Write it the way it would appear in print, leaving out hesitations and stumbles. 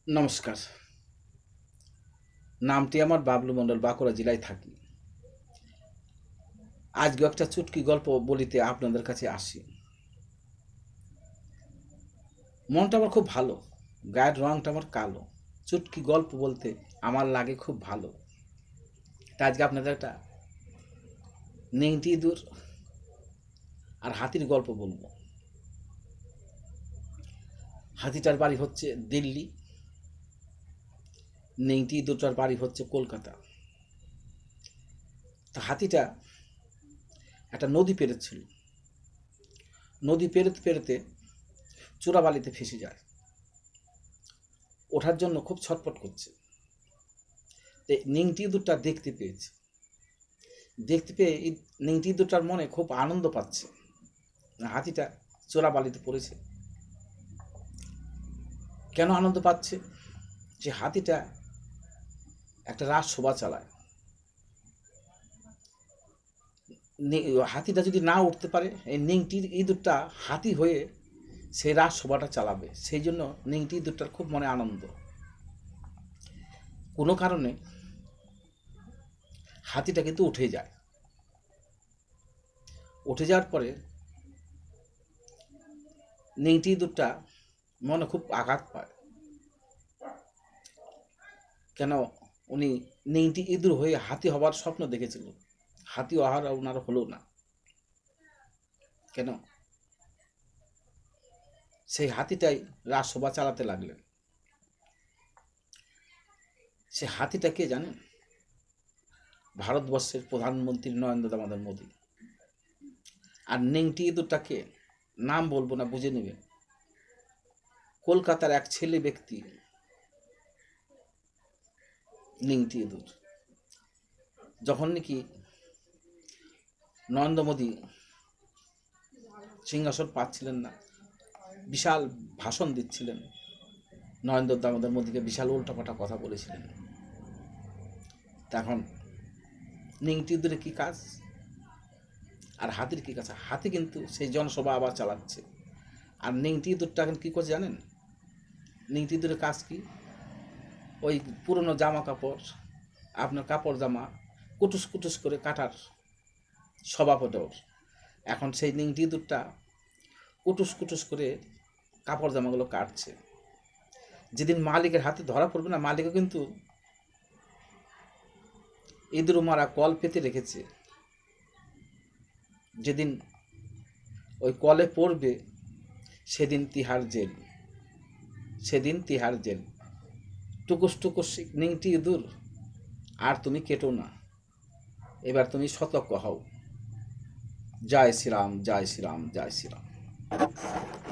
নমস্কার। নামটি আমার বাবলু মণ্ডল, বাঁকুড়া জেলায় থাকি। আজকে একটা চুটকি গল্প বলিতে আপনাদের কাছে আসি। মনটা আমার খুব ভালো, গায়ের রঙটা আমার কালো। চুটকি গল্প বলতে আমার লাগে খুব ভালো। তা আজকে আপনাদের একটা নেংটি ইঁদুর আর হাতির গল্প বলবো। হাতিটার বাড়ি হচ্ছে দিল্লি, নেংটি ইঁদুরটার বাড়ি হচ্ছে কলকাতা। তা হাতিটা একটা নদী পেরোচ্ছিল। নদী পেরোতে পেরোতে চোরাবালিতে ফেসে যায়। ওঠার জন্য খুব ছটফট করছে। নেংটি ইঁদুরটা দেখতে পেয়েছে। দেখতে পেয়ে নেংটি ইঁদুরটার মনে খুব আনন্দ পাচ্ছে। হাতিটা চোরাবালিতে পড়েছে। কেন আনন্দ পাচ্ছে? যে হাতিটা একটা রাজসভা চালায়। হাতিটা যদি না উঠতে পারে, এই নেংটির ইঁদুরটা হাতি হয়ে সেই রাজসভাটা চালাবে। সেই জন্য নেংটি ইঁদুরটার খুব মনে আনন্দ। কোনো কারণে হাতিটা কিন্তু উঠে যায়। উঠে যাওয়ার পরে নেংটি ইঁদুরটা মনে খুব আঘাত পায়। কেন? উনি নেংটি ইঁদুর হয়ে হাতি হবার স্বপ্ন দেখেছিল। হাতি আহার ওনার হলো না। কেন? সেই হাতিটাই রাজসভা চালাতে লাগলেন। সে হাতিটা কে জানেন? ভারতবর্ষের প্রধানমন্ত্রী নরেন্দ্র দামোদর মোদী। আর নেংটি ইঁদুরটাকে নাম বলবো না, বুঝে নেবেন। কলকাতার এক ছেলে ব্যক্তি নেংটি ইঁদুর। যখন নাকি নরেন্দ্র মোদী সিংহাসন পাচ্ছিলেন না, বিশাল ভাষণ দিচ্ছিলেন, নরেন্দ্র দামোদর মোদীকে বিশাল উল্টাপাল্টা কথা বলেছিলেন। তখন নেংটি ইঁদুরের কী কাজ আর হাতির কী কাজ? হাতি কিন্তু সেই জনসভা আবার চালাচ্ছে। আর নেংটি ইঁদুরটা এখন কী করছে জানেন? নেংটি ইঁদুরের কাজ কি? ওই পুরনো জামা কাপড়, আপনার কাপড় জামা কুটুস কুটুস করে কাটার স্বভাব ওর। এখন সেই নেংটি ইঁদুরটা কুটুস কুটুস করে কাপড় জামাগুলো কাটছে। যেদিন মালিকের হাতে ধরা পড়বে না, মালিকও কিন্তু ইঁদুর মারা কল পেতে রেখেছে। যেদিন ওই কলে পড়বে সেদিন তিহার জেল, সেদিন তিহার জেল। টুকুস টুকুস নেংটি ইঁদুর, আর তুমি কেটো না, এবার তুমি সতর্ক হও। জয় শ্রীরাম, জয় শ্রীরাম, জয় শ্রীরাম।